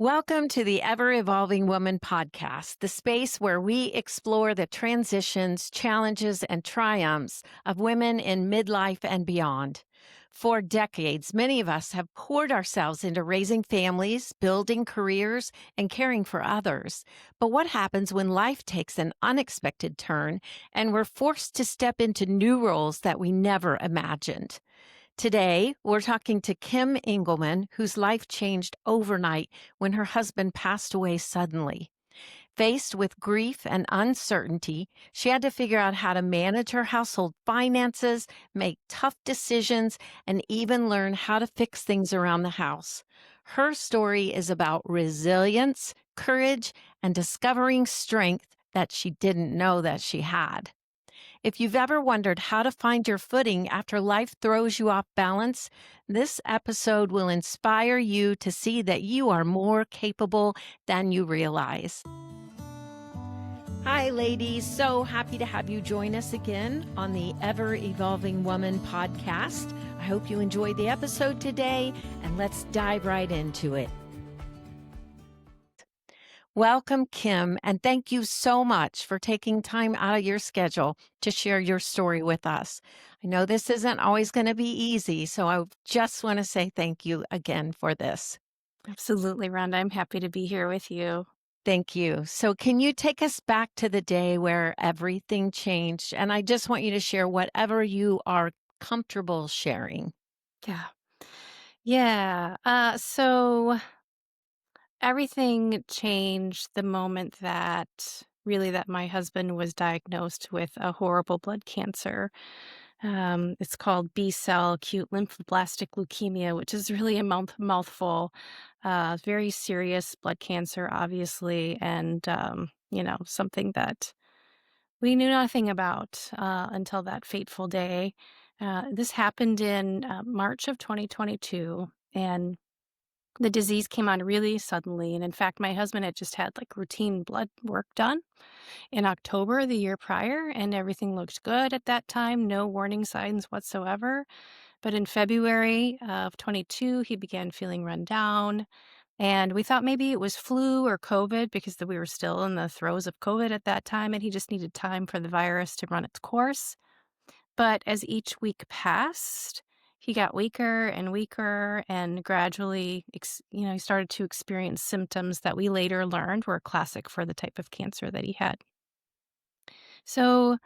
Welcome to the Ever Evolving Woman podcast, the space where we explore the transitions, challenges, and triumphs of women in midlife and beyond. For decades, many of us have poured ourselves into raising families, building careers, and caring for others. But what happens when life takes an unexpected turn and we're forced to step into new roles that we never imagined? Today, we're talking to Kim Engelman, whose life changed overnight when her husband passed away suddenly. Faced with grief and uncertainty, she had to figure out how to manage her household finances, make tough decisions, and even learn how to fix things around the house. Her story is about resilience, courage, and discovering strength that she didn't know that she had. If you've ever wondered how to find your footing after life throws you off balance, this episode will inspire you to see that you are more capable than you realize. Hi, ladies. So happy to have you join us again on the Ever Evolving Woman podcast. I hope you enjoyed the episode today, and let's dive right into it. Welcome, Kim, and thank you so much for taking time out of your schedule to share your story with us. I know this isn't always going to be easy, so I just want to say thank you again for this. Absolutely, Rhonda. I'm happy to be here with you. Thank you. So, can you take us back to the day where everything changed? And I just want you to share whatever you are comfortable sharing. Yeah. So everything changed the moment that my husband was diagnosed with a horrible blood cancer. It's called B-cell acute lymphoblastic leukemia, which is really a mouthful. Very serious blood cancer, obviously, and something that we knew nothing about until that fateful day. This happened in March of 2022, and the disease came on really suddenly. And in fact, my husband had just had like routine blood work done in October the year prior, and everything looked good at that time, no warning signs whatsoever. But in February of 22, he began feeling run down. And we thought maybe it was flu or COVID because we were still in the throes of COVID at that time, and he just needed time for the virus to run its course. But as each week passed, he got weaker and weaker, and gradually, he started to experience symptoms that we later learned were classic for the type of cancer that he had. So,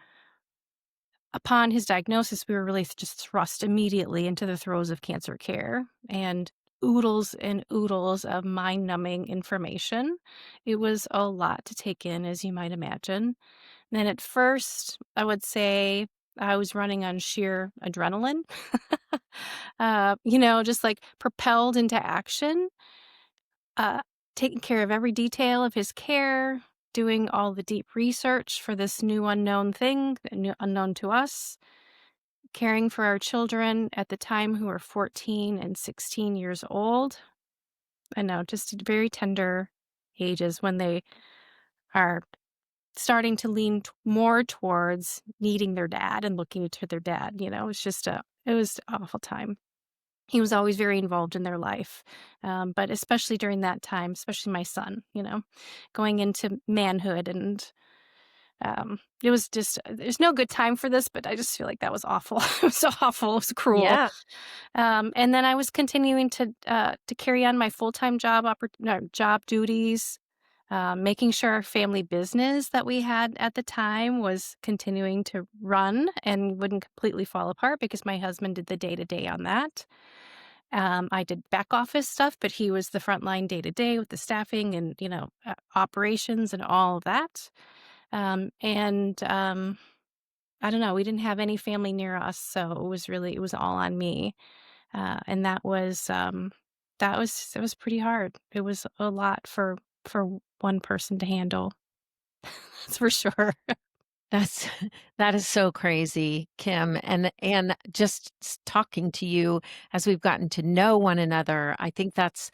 upon his diagnosis, we were really just thrust immediately into the throes of cancer care and oodles and oodles of mind numbing information. It was a lot to take in, as you might imagine. And then at first, I would say I was running on sheer adrenaline, just like propelled into action, uh, taking care of every detail of his care, doing all the deep research for this new unknown thing, new unknown to us, caring for our children at the time who were 14 and 16 years old. I know, just very tender ages when they are starting to lean more towards needing their dad and looking to their dad. It was an awful time. He was always very involved in their life, but especially during that time, especially my son, going into manhood. And it was just, there's no good time for this, but I just feel like that was awful. It was so awful. It was cruel. Yeah. And then I was continuing to carry on my full-time job duties, making sure our family business that we had at the time was continuing to run and wouldn't completely fall apart because my husband did the day-to-day on that. I did back office stuff, but he was the frontline day-to-day with the staffing and, operations and all of that. I don't know, we didn't have any family near us, so it was all on me. And that was pretty hard. It was a lot for one person to handle. That's for sure. That's that is so crazy, Kim. And just talking to you as we've gotten to know one another, I think that's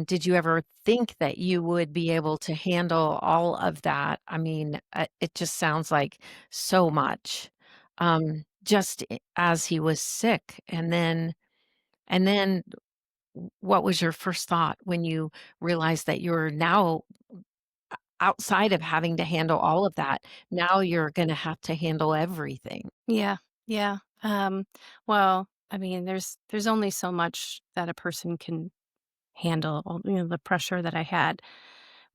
did you ever think that you would be able to handle all of that? I mean, it just sounds like so much. As he was sick and then what was your first thought when you realized that you're now outside of having to handle all of that, now you're gonna have to handle everything? Yeah, yeah. Well, I mean, there's only so much that a person can handle. The pressure that I had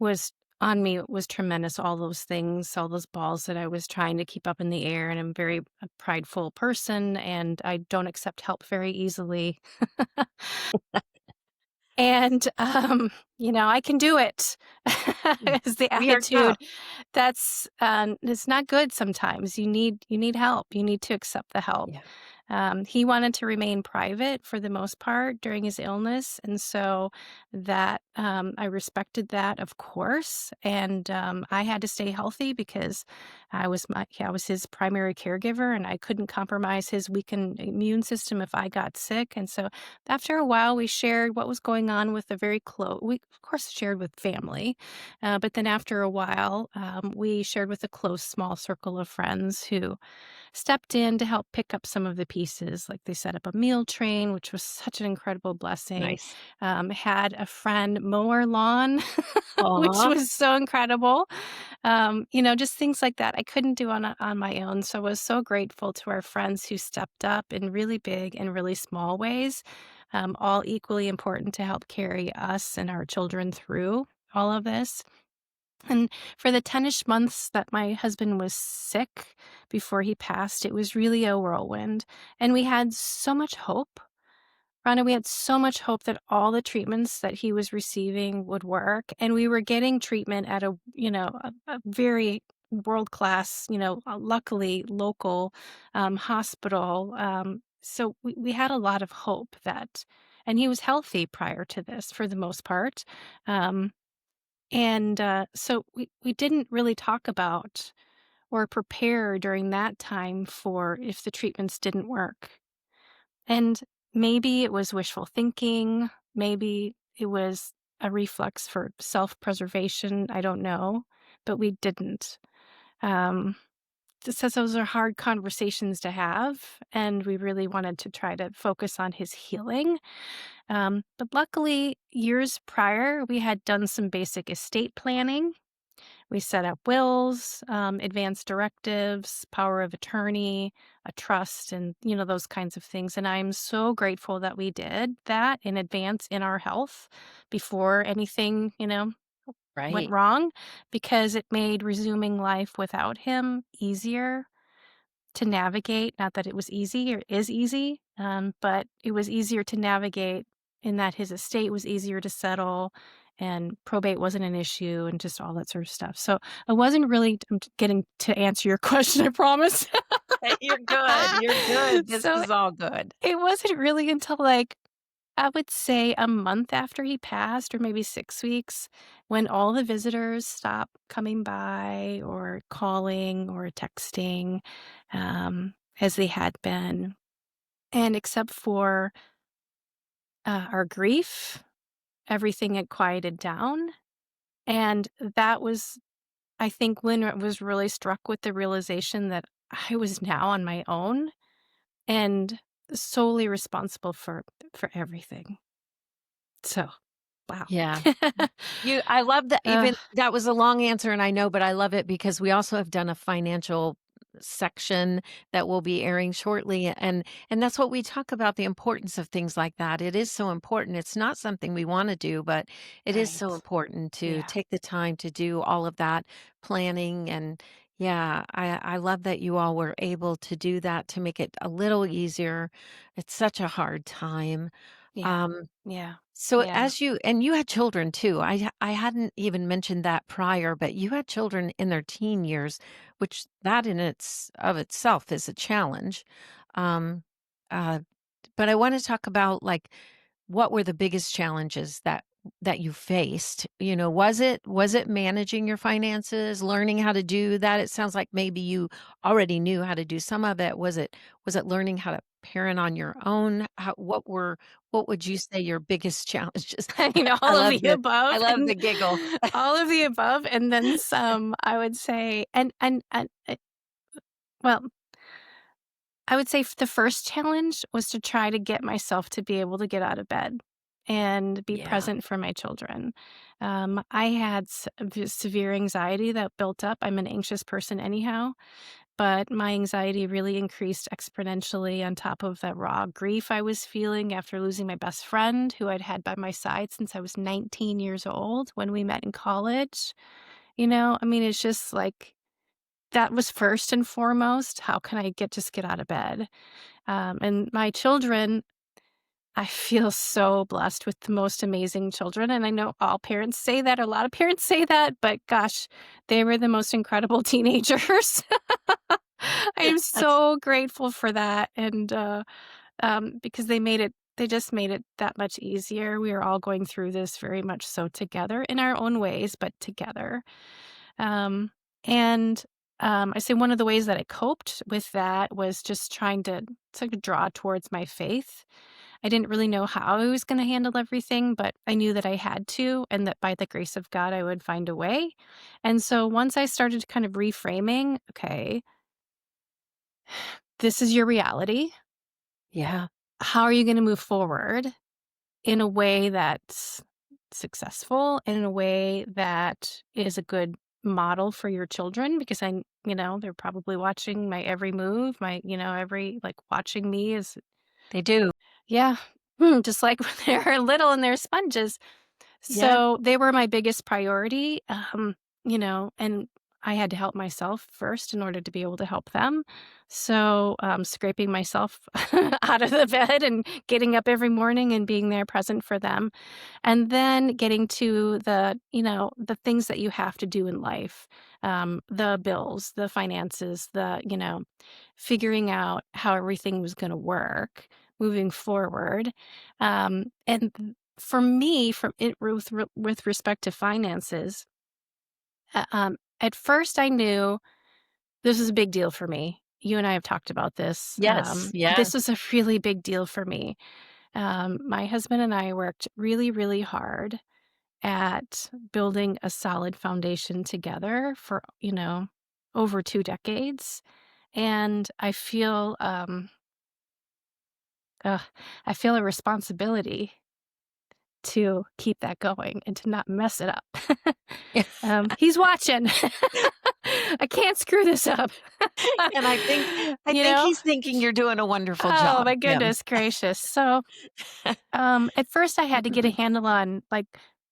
was on me was tremendous. All those things, all those balls that I was trying to keep up in the air, and I'm very a prideful person, and I don't accept help very easily. And, I can do it Mm. is the We are attitude. tough. That's, it's not good sometimes. You need help. You need to accept the help. Yeah, He wanted to remain private for the most part during his illness, and so that, I respected that, of course, and, I had to stay healthy because I was his primary caregiver, and I couldn't compromise his weakened immune system if I got sick, and so after a while, we shared what was going on with a very close. We, of course, shared with family, but then after a while, we shared with a close, small circle of friends who stepped in to help pick up some of the pieces. Like they set up a meal train, which was such an incredible blessing. nice. Had a friend mow our lawn, which Aw, was so incredible. Just things like that I couldn't do on my own. So I was so grateful to our friends who stepped up in really big and really small ways, all equally important to help carry us and our children through all of this. And for the 10-ish months that my husband was sick before he passed, it was really a whirlwind. And we had so much hope. Rhonda, we had so much hope that all the treatments that he was receiving would work. And we were getting treatment at a very world class, luckily local hospital. So we had a lot of hope and he was healthy prior to this for the most part. Um, so we didn't really talk about or prepare during that time for if the treatments didn't work. And maybe it was wishful thinking, maybe it was a reflex for self-preservation, I don't know, but we didn't. Um, just says those are hard conversations to have, and we really wanted to try to focus on his healing. But luckily, years prior, we had done some basic estate planning. We set up wills, advance directives, power of attorney, a trust, and those kinds of things. And I'm so grateful that we did that in advance in our health before anything, went right. wrong, because it made resuming life without him easier to navigate. Not that it was easy or is easy, but it was easier to navigate in that his estate was easier to settle and probate wasn't an issue and just all that sort of stuff. So I wasn't really getting to answer your question, I promise. You're good, you're good, this So is all good. it wasn't really until I would say a month after he passed, or maybe 6 weeks, when all the visitors stopped coming by or calling or texting, as they had been. And except for our grief, everything had quieted down. And that was, I think, when I was really struck with the realization that I was now on my own and solely responsible for everything. So, wow. Yeah. I love that, Ugh, even that was a long answer, and I know, but I love it because we also have done a financial section that will be airing shortly, and that's what we talk about, the importance of things like that. It is so important. It's not something we wanna do, but it is so right. important to Yeah. take the time to do all of that planning, and yeah, I love that you all were able to do that to make it a little easier. It's such a hard time. Yeah. Um Yeah. so Yeah. as you had children too. I hadn't even mentioned that prior, but you had children in their teen years, which that in itself is a challenge. Um, uh, but I want to talk about, like, what were the biggest challenges that you faced? Was it managing your finances, learning how to do that? It sounds like maybe you already knew how to do some of it. Was it learning how to parent on your own? What would you say your biggest challenges? I All of love the I above love and the giggle. all of the above and then some, I would say. Well, I would say the first challenge was to try to get myself to be able to get out of bed. and be Yeah. present for my children. I had severe anxiety that built up. I'm an anxious person anyhow, but my anxiety really increased exponentially on top of that raw grief I was feeling after losing my best friend who I'd had by my side since I was 19 years old when we met in college. I mean, it's just like that was first and foremost. How can I just get out of bed? And my children, I feel so blessed with the most amazing children. And I know all parents say that, a lot of parents say that, but gosh, they were the most incredible teenagers. I am so grateful for that. And because they just made it that much easier. We are all going through this very much so together in our own ways, but together. Um, and I say one of the ways that I coped with that was just trying to sort of draw towards my faith. I didn't really know how I was going to handle everything, but I knew that I had to, and that by the grace of God, I would find a way. And so once I started kind of reframing, okay, this is your reality. Yeah. How are you going to move forward in a way that's successful, in a way that is a good model for your children? Because they're probably watching my every move, every like watching me is, They do. yeah, just like when they're little and they're sponges. Yeah. So they were my biggest priority, and I had to help myself first in order to be able to help them. So, scraping myself out of the bed and getting up every morning and being there present for them. And then getting to the things that you have to do in life, the bills, the finances, figuring out how everything was going to work moving forward. And for me, from it with respect to finances, at first I knew this is a big deal for me. You and I have talked about this. Yes. Yeah. This is a really big deal for me. My husband and I worked really, really hard at building a solid foundation together for, over 2 decades. And ugh, I feel a responsibility to keep that going and to not mess it up. He's watching. I can't screw this up. And I You think know? he's thinking you're doing a wonderful Oh job, my Kim. goodness gracious. So, at first I had to get a handle on, like,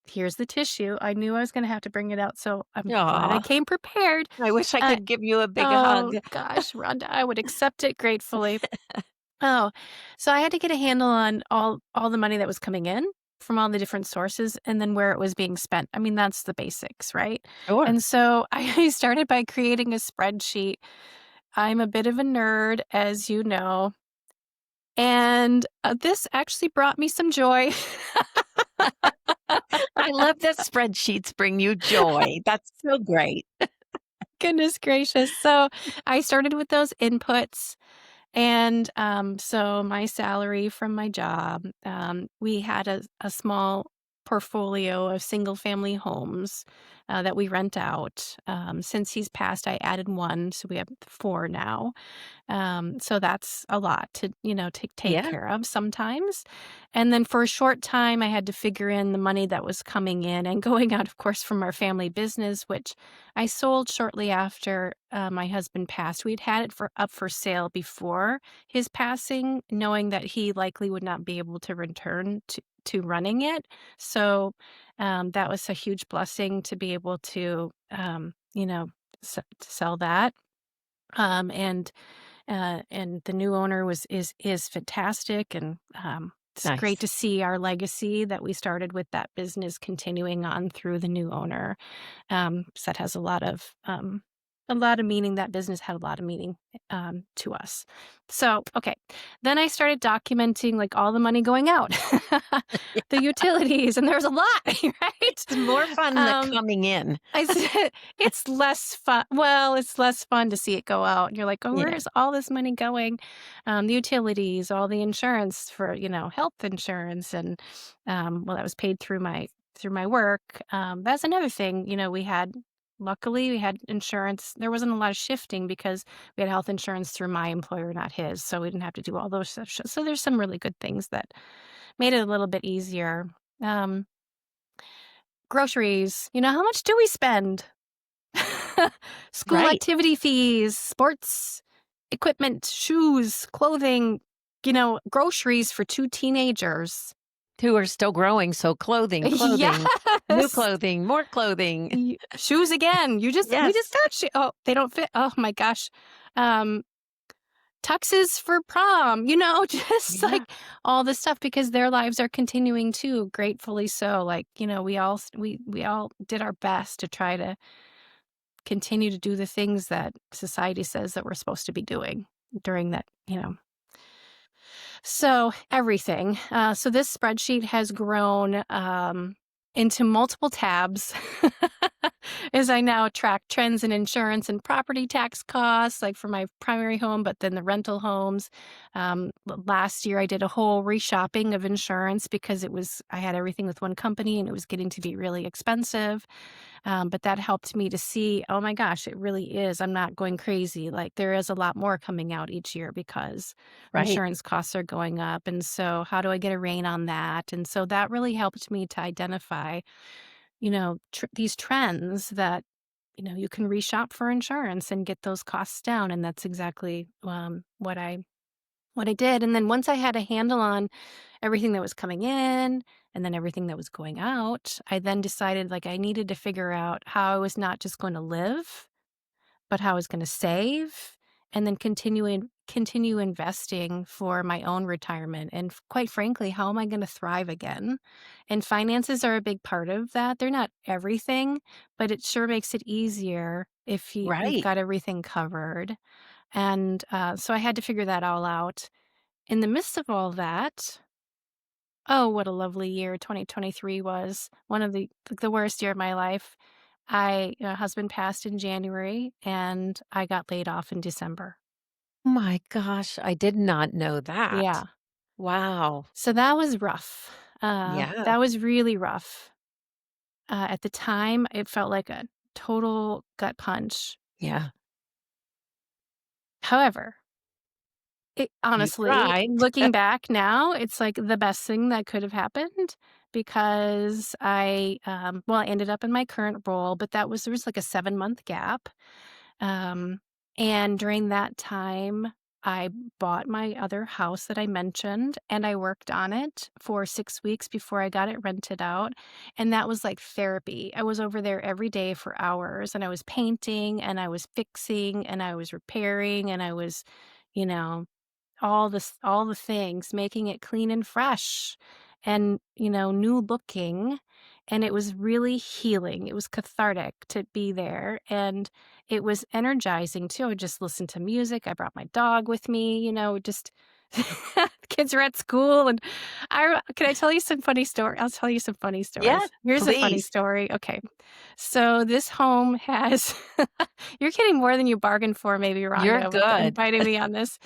here's the tissue. I knew I was gonna have to bring it out, so I'm glad I Aw, came prepared. I wish I Uh, could give you a big hug. oh gosh, Rhonda, I would accept it gratefully. Oh, so I had to get a handle on all the money that was coming in from all the different sources and then where it was being spent. I mean, that's the basics, right? Sure. And so I started by creating a spreadsheet. I'm a bit of a nerd, as you know, and this actually brought me some joy. I love that spreadsheets bring you joy. That's so great. Goodness gracious. So I started with those inputs. And so my salary from my job, we had a small portfolio of single family homes that we rent out. Since he's passed, I added one. So we have four now. So that's a lot to, take Yeah. care of sometimes. And then for a short time, I had to figure in the money that was coming in and going out, of course, from our family business, which I sold shortly after my husband passed. We'd had it up for sale before his passing, knowing that he likely would not be able to return to running it. So that was a huge blessing to be able to, to sell that. And the new owner is fantastic, and it's great Nice. to see our legacy that we started with that business continuing on through the new owner. So that has a lot of meaning. That business had a lot of meaning to us. So okay, then I started documenting like all the money going out, the utilities, and there's a lot, right? It's more fun than Um, coming in. I said it's less fun. Well, it's less fun to see it go out. And you're like, oh, where Yeah. is all this money going? The utilities, all the insurance for, health insurance, and well, that was paid through my work. That's another thing. We had luckily, we had insurance. There wasn't a lot of shifting because we had health insurance through my employer, not his, so we didn't have to do all those stuff. So there's some really good things that made it a little bit easier. Um, Groceries, how much do we spend? School Right. activity fees, sports equipment, shoes, clothing, groceries for 2 teenagers. Who are still growing, so clothing, new Yes. clothing, more clothing. Shoes again. We just Yes. got oh, they don't fit. Oh my gosh. Um, Tuxes for prom, just Yeah. like all this stuff because their lives are continuing too, gratefully so. Like, we all did our best to try to continue to do the things that society says that we're supposed to be doing during that. So everything. So this spreadsheet has grown into multiple tabs as I now track trends in insurance and property tax costs, like for my primary home, but then the rental homes. Last year, I did a whole reshopping of insurance because I had everything with one company and it was getting to be really expensive. But that helped me to see, oh my gosh, it really is. I'm not going crazy. Like there is a lot more coming out each year because Right. insurance costs are going up. And so, how do I get a rein on that? And so, that really helped me to identify, these trends that, you can reshop for insurance and get those costs down. And that's exactly what I did. And then once I had a handle on everything that was coming in and then everything that was going out, I then decided like I needed to figure out how I was not just going to live, but how I was going to save and then continue investing for my own retirement. And quite frankly, how am I going to thrive again? And finances are a big part of that. They're not everything, but it sure makes it easier if you've Right. got everything covered. And so I had to figure that all out. In the midst of all that, oh, what a lovely year 2023 was. One of the worst year of my life. Husband passed in January and I got laid off in December. Oh my gosh, I did not know that. Yeah. Wow. So that was rough. Yeah. That was really rough. At the time, it felt like a total gut punch. Yeah. However, it You honestly, tried. looking back now, it's like the best thing that could have happened because I ended up in my current role, but there was like a 7-month gap. Um, and during that time, I bought my other house that I mentioned and I worked on it for 6 weeks before I got it rented out. And that was like therapy. I was over there every day for hours and I was painting and I was fixing and I was repairing and I was, you know, all the things, making it clean and fresh and, new looking, and it was really healing. It was cathartic to be there, and it was energizing too. I would just listen to music. I brought my dog with me, just kids are at school and can I tell you some funny story? I'll tell you some funny Yeah, stories. Here's a funny please. story. Okay. So this home has you're getting more than you bargained for, maybe, You're Rhonda, with good. inviting me on this.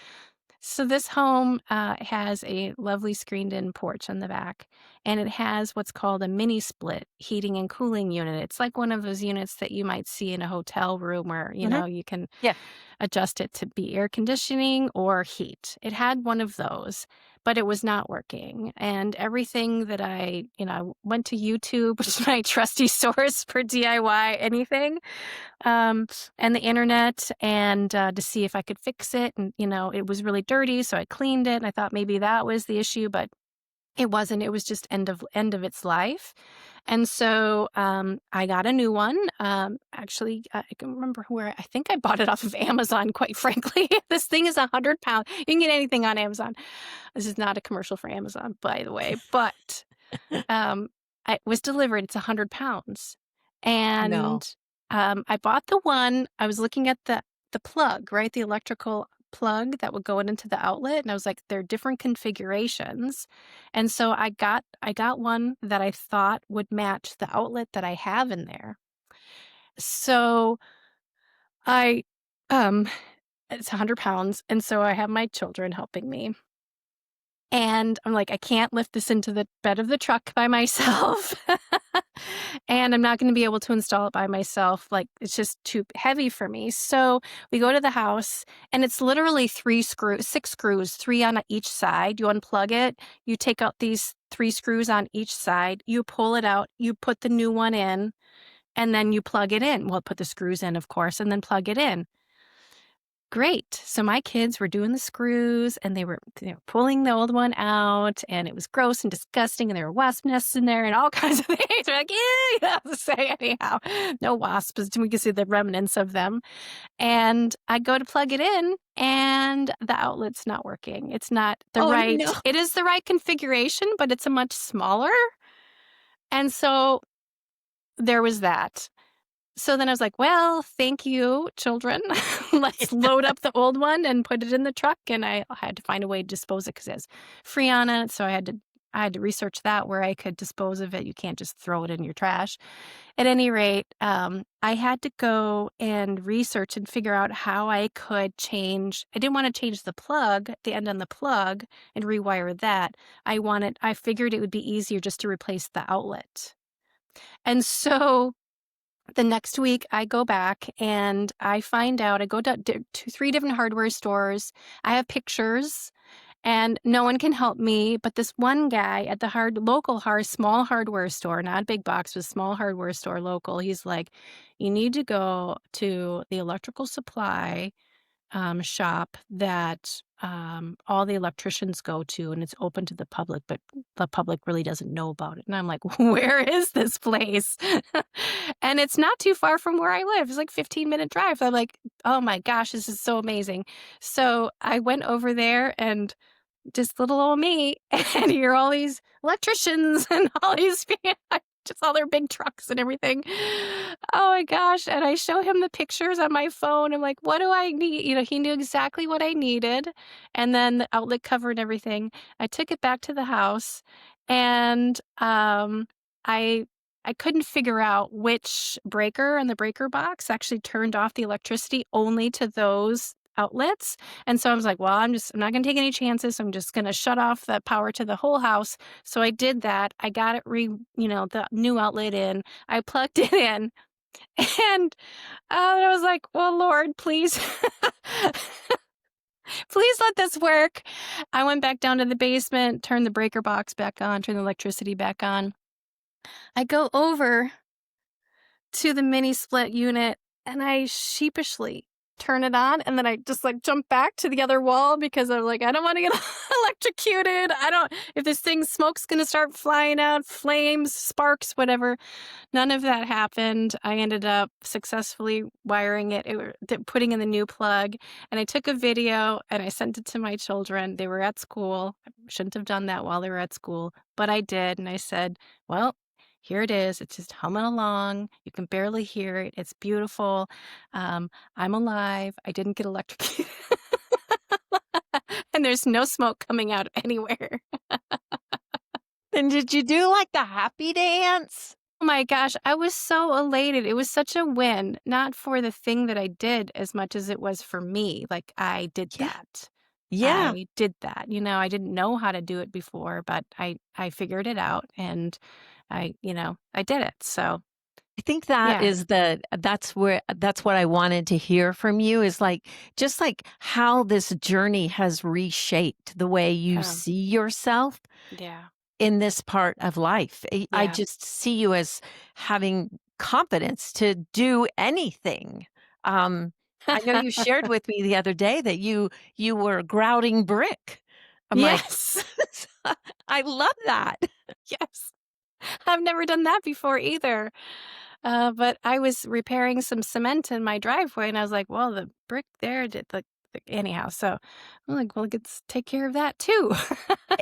So this home has a lovely screened-in porch on the back, and it has what's called a mini split heating and cooling unit. It's like one of those units that you might see in a hotel room where Mhm. you can Yeah. adjust it to be air conditioning or heat. It had one of those, but it was not working. And everything that I went to YouTube, which is my trusty source for DIY anything, um, and the internet and to see if I could fix it. And, it was really dirty. So I cleaned it and I thought maybe that was the issue, but it wasn't. It was just end of its life. And so I got a new one. Actually, I can remember where I think I bought it off of Amazon, quite frankly. This thing is 100 pounds. You can get anything on Amazon. This is not a commercial for Amazon, by the way, but um, I was delivered, it's 100 pounds, No. and, I bought the one I was looking at the plug, right, the electrical plug that would go into the outlet, and I was like, "They're different configurations," and so I got one that I thought would match the outlet that I have in there. So, I, um it's 100 pounds, and so I have my children helping me. And I'm like, "I can't lift this into the bed of the truck by myself, and I'm not gonna be able to install it by myself, like, it's just too heavy for me." So, we go to the house, and it's literally 6 screws, 3 on each side. You unplug it, you take out these 3 screws on each side, you pull it out, you put the new one in, and then you plug it in. Well, put the screws in, of course, and then plug it in. Great. So my kids were doing the screws and they were pulling the old one out and it was gross and disgusting and there were wasp nests in there and all kinds of things. We're like, yeah, you have to say anyhow. No wasps. We can see the remnants of them. And I go to plug it in and the outlet's not working. It's not the Oh, no. right, it is the right configuration, but it's a much smaller. And so there was that. So then I was like, "Well, thank you, children. Let's load up the old one and put it in the truck." And I had to find a way to dispose it because it has Freon on it. So I had to research that where I could dispose of it. You can't just throw it in your trash. At any rate, I had to go and research and figure out how I could change. I didn't want to change the plug, the end on the plug, and rewire that. I figured it would be easier just to replace the outlet. And so the next week, I go back and I find out I go to 3 different hardware stores. I have pictures, and no one can help me, but this one guy at the small hardware store, not big box, but small hardware store local, he's like, "You need to go to the electrical supply shop that all the electricians go to, and it's open to the public, but the public really doesn't know about it." And I'm like, "Where is this place?" And it's not too far from where I live. It's like 15-minute drive. I'm like, "Oh my gosh, this is so amazing." So I went over there and just little old me, and here are all these electricians and all these just all their big trucks and everything. Oh my gosh, and I show him the pictures on my phone. I'm like, "What do I need?" He knew exactly what I needed, and then the outlet cover and everything. I took it back to the house, and, I I couldn't figure out which breaker in the breaker box actually turned off the electricity only to those outlets. And so I was like, "Well, I'm not gonna take any chances. I'm just gonna shut off the power to the whole house." So I did that. I got the new outlet in. I plugged it in, and I was like, "Well, Lord, please, please let this work." I went back down to the basement, turned the breaker box back on, turned the electricity back on. I go over to the mini split unit and I sheepishly turn it on and then I just like jump back to the other wall because I'm like, I don't want to get electrocuted. I don't, if this thing smoke's going to start flying out, flames, sparks, whatever. None of that happened. I ended up successfully wiring putting in the new plug. And I took a video and I sent it to my children. They were at school. I shouldn't have done that while they were at school, but I did. And I said, "Well, here it is. It's just humming along. You can barely hear it. It's beautiful. I'm alive. I didn't get electrocuted." And there's no smoke coming out anywhere. And did you do, like, the happy dance? Oh my gosh, I was so elated. It was such a win, not for the thing that I did as much as it was for me. Like, I did Yeah. that. Yeah. I did that. I didn't know how to do it before, but I figured it out and I did it. So, I think that yeah. is that's what I wanted to hear from you is like just like how this journey has reshaped the way you Yeah. see yourself Yeah. in this part of life. I Yeah. just see you as having confidence to do anything. Um, I know you shared with me the other day that you were grouting brick. I'm like, Yes. I love that. Yes. I've never done that before either. But I was repairing some cement in my driveway and I was like, "Well, the brick there did anyhow." So I'm like, "Well, let's take care of that too."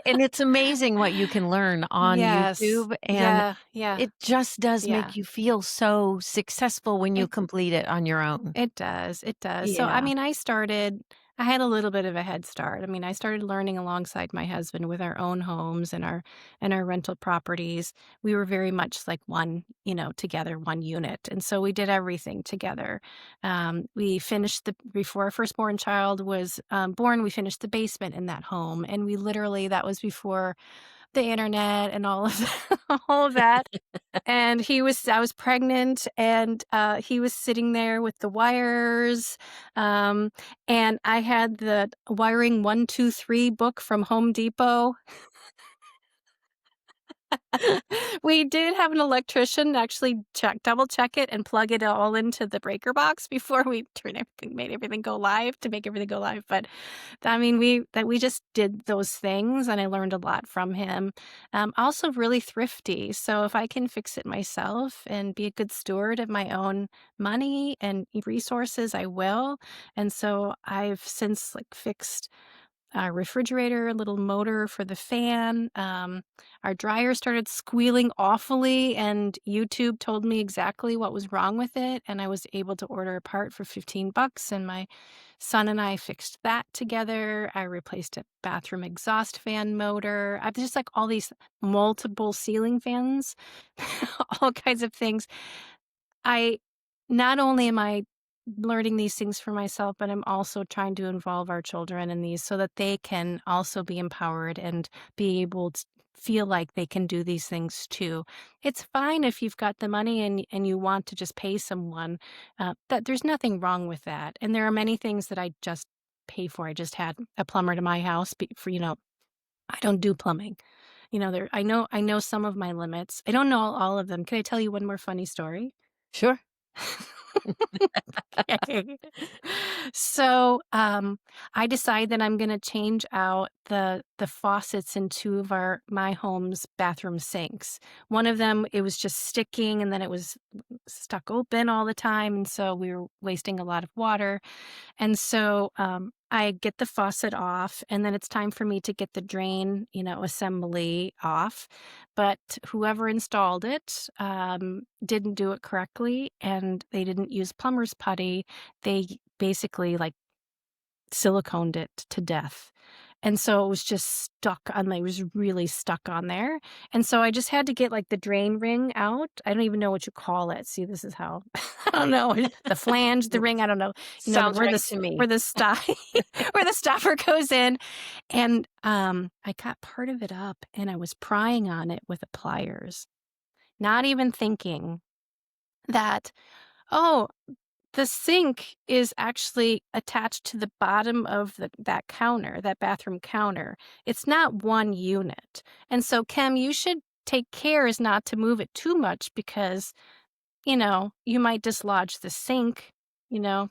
And it's amazing what you can learn on Yes. YouTube, and Yeah. Yeah. it just does Yeah. make you feel so successful when you It complete it on your own. it does. It does. So I Yeah. mean, I had a little bit of a head start. I mean, I started learning alongside my husband with our own homes and our rental properties. We were very much like one, together, one unit. And so we did everything together. We finished before our firstborn child was born, we finished the basement in that home. And we literally, that was before the internet and all of that, all of that. And I was pregnant, and, he was sitting there with the wires, um, and I had the wiring 1, 2, 3 book from Home Depot. We did have an electrician actually double check it and plug it all into the breaker box before we made everything go live to make everything go live, but, I mean, we just did those things, and I learned a lot from him. Also really thrifty, so if I can fix it myself and be a good steward of my own money and resources, I will, and so I've since, like, fixed our refrigerator, a little motor for the fan. Our dryer started squealing awfully, and YouTube told me exactly what was wrong with it. And I was able to order a part for $15. And my son and I fixed that together. I replaced a bathroom exhaust fan motor. I've just like all these multiple ceiling fans, all kinds of things. I Not only am I learning these things for myself, but I'm also trying to involve our children in these so that they can also be empowered and be able to feel like they can do these things too. It's fine if you've got the money and you want to just pay someone. That there's nothing wrong with that. And there are many things that I just pay for. I just had a plumber to my house for I don't do plumbing. There I know some of my limits. I don't know all of them. Can I tell you one more funny story? Sure. Okay. So, I decide that I'm gonna change out the faucets in 2 of my home's bathroom sinks. One of them, it was just sticking, and then it was stuck open all the time, and so we were wasting a lot of water. And so, I get the faucet off, and then it's time for me to get the drain, assembly off. But whoever installed it didn't do it correctly, and they didn't use plumber's putty. They basically like siliconed it to death. And so it was just it was really stuck on there. And so I just had to get like the drain ring out. I don't even know what you call it. See, this is how I don't know. The flange, the ring, I don't know. Sounds Where right to me. where the stop where the stopper goes in. And I got part of it up and I was prying on it with the pliers, not even thinking that, oh, the sink is actually attached to the bottom of that counter, that bathroom counter. It's not one unit. And so, Kim, you should take care as not to move it too much because, you might dislodge the sink, you know?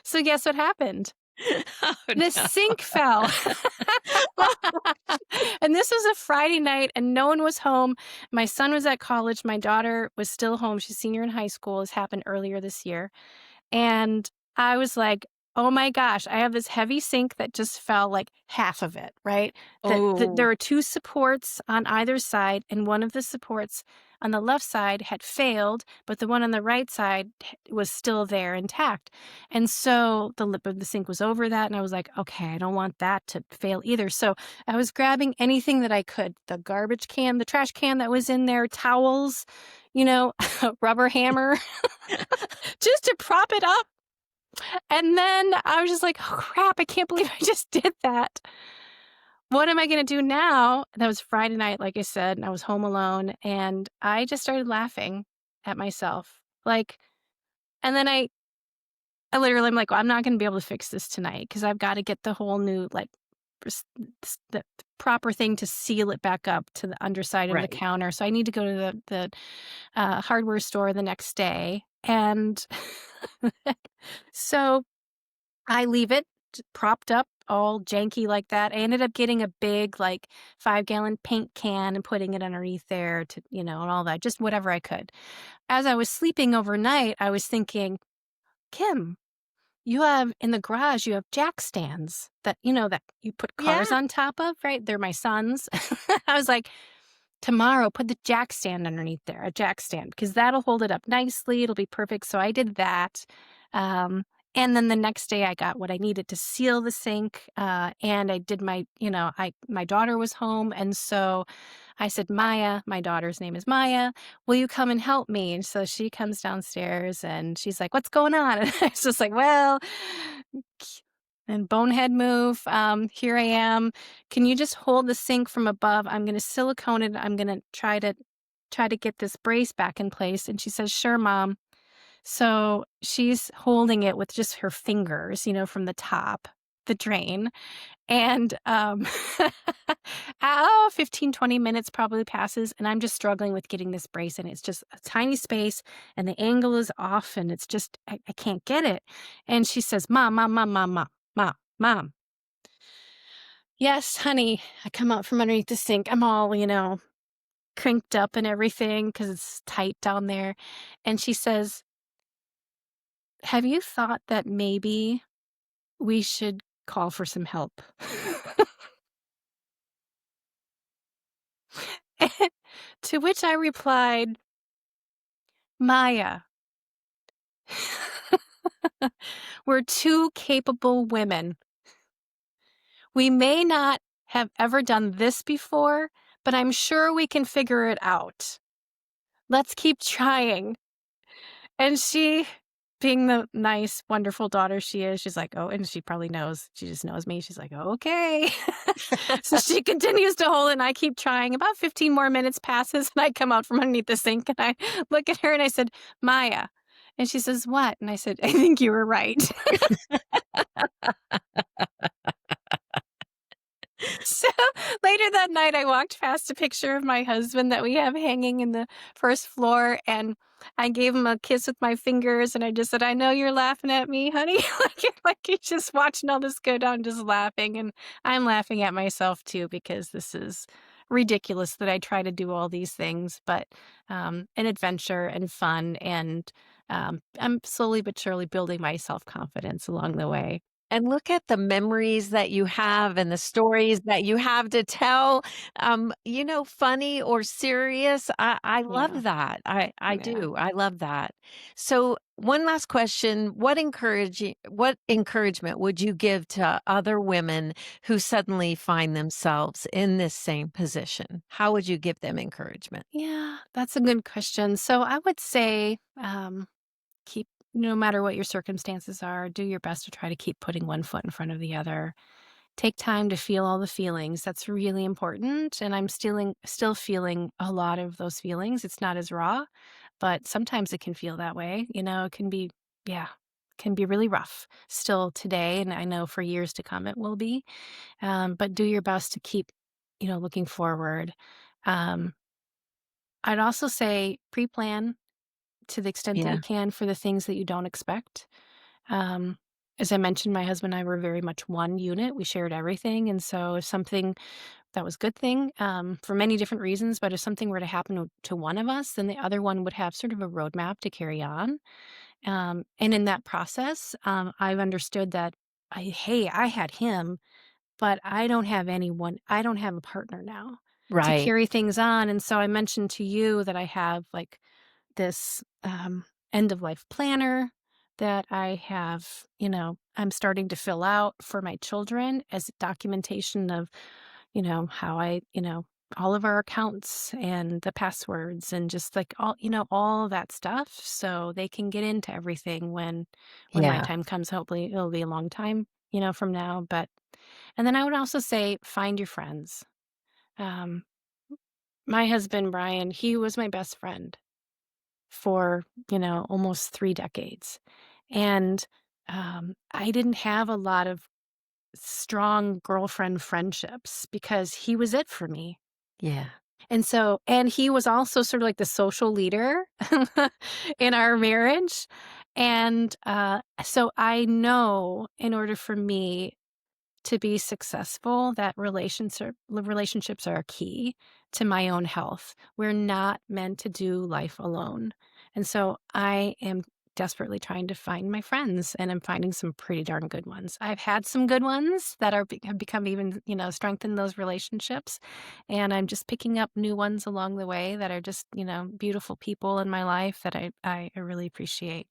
So guess what happened? Oh, The no. sink fell. And this was a Friday night and no one was home. My son was at college. My daughter was still home. She's senior in high school. This happened earlier this year. And I was like, "Oh my gosh, I have this heavy sink that just fell like half of it, right?" There Oh, are 2 supports on either side, and one of the supports on the left side had failed, but the one on the right side was still there intact. And so the lip of the sink was over that, and I was like, "Okay, I don't want that to fail either." So I was grabbing anything that I could, the garbage can, the trash can that was in there, towels, a rubber hammer, just to prop it up. And then I was just like, "Oh, crap, I can't believe I just did that. What am I gonna do now?" That was Friday night, like I said, and I was home alone, and I just started laughing at myself. And then I literally I'm like, "Well, I'm not gonna be able to fix this tonight because 'cause I've gotta get the whole new, the proper thing to seal it back up to the underside of the right. counter, so I need to go to the hardware store the next day." And so I leave it propped up all janky like that. I ended up getting a big, like, 5-gallon paint can and putting it underneath there and all that, just whatever I could. As I was sleeping overnight, I was thinking, "Kim, you have in the garage, you have jack stands that you put cars Yeah. on top of, right? They're my son's." I was like, "Tomorrow, put the jack stand underneath there, a jack stand, because that'll hold it up nicely. It'll be perfect." So I did that. Um, and then the next day I got what I needed to seal the sink, and I did my daughter was home, and so I said, "Maya," my daughter's name is Maya, "will you come and help me?" And so she comes downstairs and she's like, "What's going on?" And I was just like, "Well," and bonehead move, here I am. Can you just hold the sink from above? I'm gonna silicone it. I'm gonna try to get this brace back in place. And she says, "Sure, mom." So she's holding it with just her fingers, from the top, the drain. And 15, 20 minutes probably passes, and I'm just struggling with getting this brace in. It's just a tiny space, and the angle is off, and it's just, I can't get it. And she says, "Mom, mom, mom, mom, mom, mom, mom." Yes, honey. I come out from underneath the sink. I'm all, crinked up and everything because it's tight down there. And she says, "Have you thought that maybe we should call for some help?" To which I replied, "Maya, we're two capable women. We may not have ever done this before, but I'm sure we can figure it out. Let's keep trying." And she, being the nice, wonderful daughter she is, she's like, "Oh," and she probably knows, she just knows me. She's like, "Okay." So she continues to hold it, and I keep trying. About 15 more minutes passes, and I come out from underneath the sink, and I look at her, and I said, "Maya." And she says, "What?" And I said, "I think you were right." So later that night, I walked past a picture of my husband that we have hanging in the first floor, and I gave him a kiss with my fingers, and I just said, "I know you're laughing at me, honey." Like he's just watching all this go down, just laughing, and I'm laughing at myself too because this is ridiculous that I try to do all these things, but an adventure and fun, and I'm slowly but surely building my self confidence along the way. And look at the memories that you have and the stories that you have to tell, funny or serious. I Yeah, love that. I yeah. do. I love that. So, one last question, what encouragement would you give to other women who suddenly find themselves in this same position? How would you give them encouragement? Yeah, that's a good question. So I would say, keep, no matter what your circumstances are, do your best to try to keep putting one foot in front of the other. Take time to feel all the feelings. That's really important. And I'm still feeling a lot of those feelings. It's not as raw, but sometimes it can feel that way. It can be, yeah, can be really rough still today. And I know for years to come it will be. But do your best to keep, looking forward. Um, I'd also say pre-plan to the extent that you Yeah. can for the things that you don't expect. Um, as I mentioned, my husband and I were very much one unit. We shared everything. And so if something that was a good thing, for many different reasons, but if something were to happen to one of us, then the other one would have sort of a roadmap to carry on. And in that process, I've understood that hey, I had him, but I don't have a partner now to Right. carry things on. And so I mentioned to you that I have like this end of life planner that I have, I'm starting to fill out for my children as documentation of, how all of our accounts and the passwords and just like all that stuff so they can get into everything when my Yeah. time comes. Hopefully it'll be a long time, from now. But and then I would also say find your friends. Um, my husband, Brian, he was my best friend for, almost 3 decades. And, I didn't have a lot of strong girlfriend friendships because he was it for me. Yeah. And he was also sort of like the social leader in our marriage. And, so I know in order for me to be successful, that relationships are key to my own health. We're not meant to do life alone. And so I am desperately trying to find my friends, and I'm finding some pretty darn good ones. I've had some good ones that have become even, strengthened those relationships. And I'm just picking up new ones along the way that are just, beautiful people in my life that I really appreciate.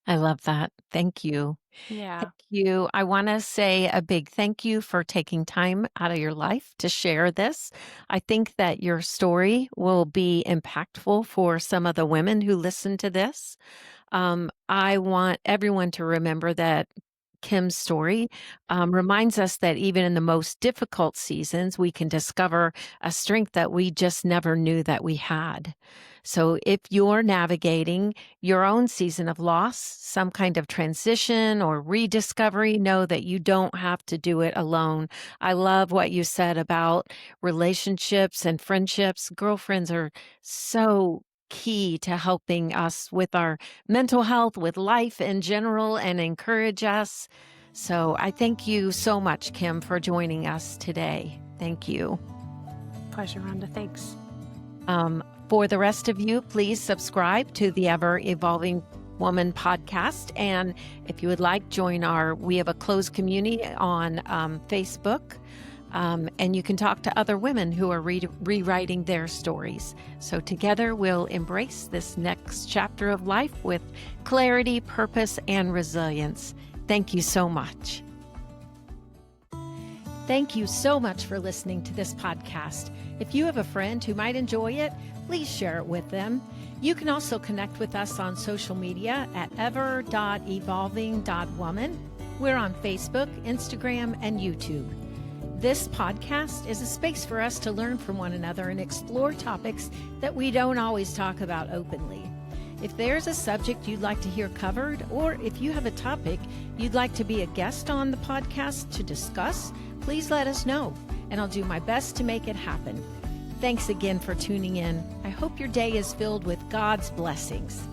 I love that. Thank you. Yeah. Thank you. I want to say a big thank you for taking time out of your life to share this. I think that your story will be impactful for some of the women who listen to this. I want everyone to remember that Kim's story reminds us that even in the most difficult seasons, we can discover a strength that we just never knew that we had. So, if you're navigating your own season of loss, some kind of transition or rediscovery, know that you don't have to do it alone. I love what you said about relationships and friendships. Girlfriends are so key to helping us with our mental health, with life in general, and encourage us. So I thank you so much, Kim, for joining us today. Thank you. Pleasure, Rhonda. Thanks. For the rest of you, please subscribe to the Ever Evolving Woman podcast. And if you would like, we have a closed community on Facebook. And you can talk to other women who are rewriting their stories. So together we'll embrace this next chapter of life with clarity, purpose, and resilience. Thank you so much. Thank you so much for listening to this podcast. If you have a friend who might enjoy it, please share it with them. You can also connect with us on social media at ever.evolving.woman. We're on Facebook, Instagram, and YouTube. This podcast is a space for us to learn from one another and explore topics that we don't always talk about openly. If there's a subject you'd like to hear covered, or if you have a topic you'd like to be a guest on the podcast to discuss, please let us know, and I'll do my best to make it happen. Thanks again for tuning in. I hope your day is filled with God's blessings.